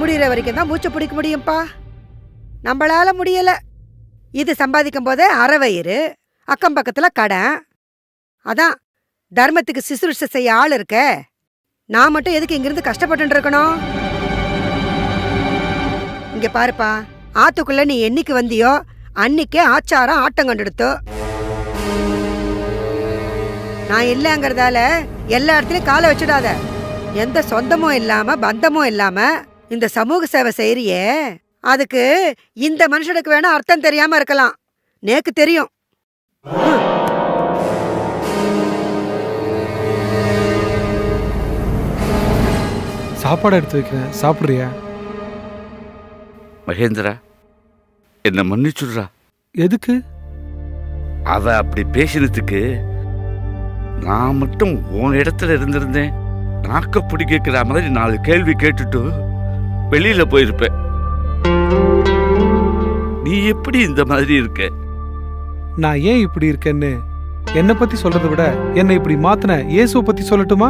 முடிகிற வரைக்கும் தான் மூச்சை பிடிக்க முடியும்ப்பா. நம்மளால முடியல. இது சம்பாதிக்கும் போதே அரை வயிறு, அக்கம் பக்கத்துல கடன். அதான் தர்மத்துக்கு சிசுருஷ செய்ய ஆள் இருக்க. நான் மட்டும் எதுக்கு இங்கிருந்து கஷ்டப்பட்டு இருக்கணும்? இங்க பாருப்பா, ஆத்துக்குள்ள நீ என்னைக்கு வந்தியோ அன்னைக்கே ஆச்சாரம் ஆட்டம் கண்டுடுத்தோ. நான் இல்லைங்கிறதால எல்லா இடத்துலயும் காலை வச்சுடாத. எந்த சொந்தமும் இல்லாம பந்தமும் இல்லாம இந்த சமூக சேவை செய்யறியே, அதுக்கு இந்த மனுஷனுக்கு வேணா அர்த்தம் தெரியாம இருக்கலாம், நேக்கு தெரியும். சாப்பாடு எடுத்து வைக்கிறேன், சாப்பிட்றியா? மகேந்திரா, என்ன மன்னிச்சுடுறா. எதுக்கு? அவ அப்படி பேசினதுக்கு நான் மட்டும் உன் இடத்துல இருந்திருந்தேன், நாக்க பிடிக்கிற மாதிரி 4 கேள்வி கேட்டுட்டு வெளியில போயிருப்பேன். நீ எப்படி இந்த மாதிரி இருக்க? நான் ஏன் இப்படி இருக்கேன்னு என்னை பத்தி சொல்றதை விட என்னை இப்படி மாத்தின இயேசுவை பத்தி சொல்லட்டுமா?